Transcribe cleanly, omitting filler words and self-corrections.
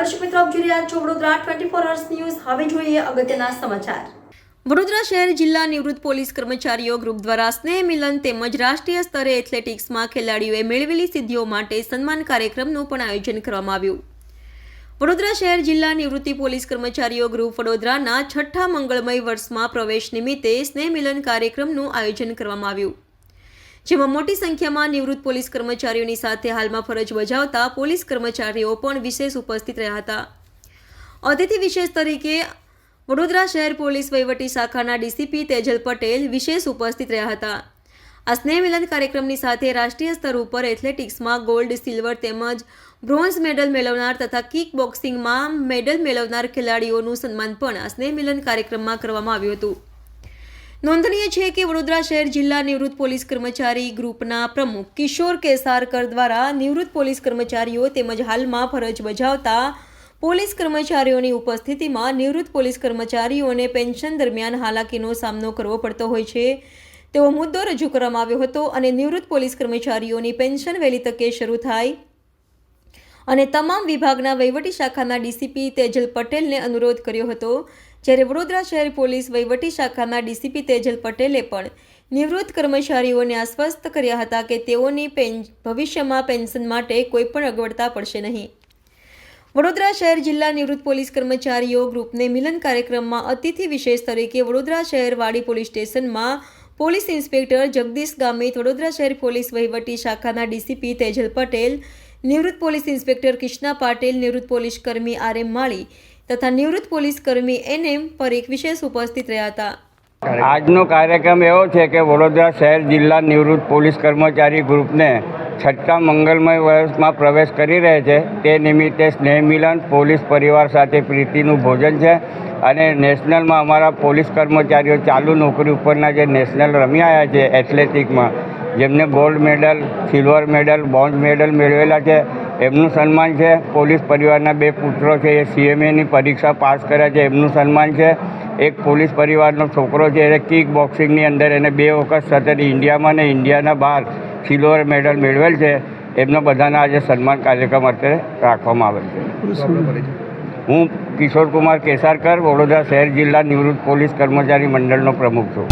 દર્શક મિત્રો, આપ જોઈ રહ્યા છો વડોદરા 24 અવર્સ ન્યૂઝ। હવે જોઈએ અગત્યના સમાચાર। વડોદરા શહેર જિલ્લા નિવૃત્ત પોલીસ કર્મચારીઓ ગ્રુપ દ્વારા સ્નેહ મિલન તેમજ રાષ્ટ્રીય સ્તરે એથ્લેટિક્સમાં ખેલાડીઓએ મેળવેલી સિદ્ધિઓ માટે સન્માન કાર્યક્રમનું પણ આયોજન કરવામાં આવ્યું। વડોદરા શહેર જિલ્લા નિવૃત્તિ પોલીસ કર્મચારીઓ ગ્રુપ વડોદરાના 6ઠ્ઠા મંગળમય વર્ષમાં પ્રવેશ નિમિત્તે સ્નેહ મિલન કાર્યક્રમનું આયોજન કરવામાં આવ્યું, જેમાં મોટી સંખ્યામાં નિવૃત્ત પોલીસ કર્મચારીઓની સાથે હાલમાં ફરજ બજાવતા પોલીસ કર્મચારીઓ પણ વિશેષ ઉપસ્થિત રહ્યા હતા। અતિથિ વિશેષ તરીકે વડોદરા શહેર પોલીસ વહીવટી શાખાના ડીસીપી તેજલ પટેલ વિશેષ ઉપસ્થિત રહ્યા હતા। આ સ્નેહ મિલન કાર્યક્રમની સાથે રાષ્ટ્રીય સ્તર ઉપર એથ્લેટિક્સમાં ગોલ્ડ, સિલ્વર તેમજ બ્રોન્ઝ મેડલ મેળવનાર તથા કિક બોક્સિંગમાં મેડલ મેળવનાર ખેલાડીઓનું સન્માન પણ આ સ્નેહ મિલન કાર્યક્રમમાં કરવામાં આવ્યું હતું। નોંધનીય છે કે વડોદરા શહેર જિલ્લા નિવૃત્ત પોલીસ કર્મચારી ગ્રુપના પ્રમુખ કિશોર કેસારકર દ્વારા નિવૃત્ત પોલીસ કર્મચારીઓ તેમજ હાલમાં ફરજ બજાવતા પોલીસ કર્મચારીઓની ઉપસ્થિતિમાં નિવૃત્ત પોલીસ કર્મચારીઓને પેન્શન દરમિયાન હાલાકીનો સામનો કરવો પડતો હોય છે તેવો મુદ્દો રજૂ કરવામાં આવ્યો હતો અને નિવૃત્ત પોલીસ કર્મચારીઓની પેન્શન વહેલી તકે શરૂ થાય અને તમામ વિભાગના વહીવટી શાખાના ડીસીપી તેજલ પટેલને અનુરોધ કર્યો હતો। જ્યારે વડોદરા શહેર પોલીસ વહીવટી શાખાના ડીસીપી તેજલ પટેલે પણ નિવૃત્ત કર્મચારીઓને આશ્વસ્ત કર્યા હતા કે તેઓની ભવિષ્યમાં પેન્શન માટે કોઈ પણ અગવડતા પડશે નહીં। વડોદરા શહેર જિલ્લા નિવૃત્ત પોલીસ કર્મચારીઓ ગ્રુપને મિલન કાર્યક્રમમાં અતિથિ વિશેષ તરીકે વડોદરા શહેર વાડી પોલીસ સ્ટેશનમાં પોલીસ ઇન્સ્પેક્ટર જગદીશ ગામિત, વડોદરા શહેર પોલીસ વહીવટી શાખાના ડીસીપી તેજલ પટેલ, નિવૃત્ત પોલીસ ઇન્સ્પેક્ટર કિશના પાટીલ, નિવૃત્ત પોલીસ કર્મી RM માળી તથા નિવૃત્ત પોલીસ કર્મી NM પરીખ વિશેષ ઉપસ્થિત રહ્યા હતા। આજનો કાર્યક્રમ એવો છે કે વડોદરા શહેર જિલ્લા નિવૃત્ત પોલીસ કર્મચારી ગ્રુપને 6ઠ્ઠા મંગલમય વર્ષમાં પ્રવેશ કરી રહે છે તે નિમિત્તે સ્નેહ મિલન, પોલીસ પરિવાર સાથે પ્રીતિનું ભોજન છે અને નેશનલમાં અમારા પોલીસ કર્મચારીઓ ચાલુ નોકરી ઉપરના જે નેશનલ રમી આવ્યા છે એથ્લેટિકમાં, જેમને gold medal, silver medal, bronze medal મેળવેલા છે એમનું સન્માન છે। પોલીસ પરિવારના 2 પુત્રો છે એ CMAની પરીક્ષા પાસ કર્યા છે એમનું સન્માન છે। એક પોલીસ પરિવારનો છોકરો છે એ કિક બોક્સિંગની અંદર એને 2 વખત સતત ઇન્ડિયામાં ને ઇન્ડિયાના બહાર સિલ્વર મેડલ મેળવેલ છે, એમના બધાના આજે સન્માન કાર્યક્રમ અત્યારે રાખવામાં આવેલ છે। હું કિશોર કુમાર કેસારકર, વડોદરા શહેર જિલ્લા નિવૃત્ત પોલીસ કર્મચારી મંડળનો પ્રમુખ છું।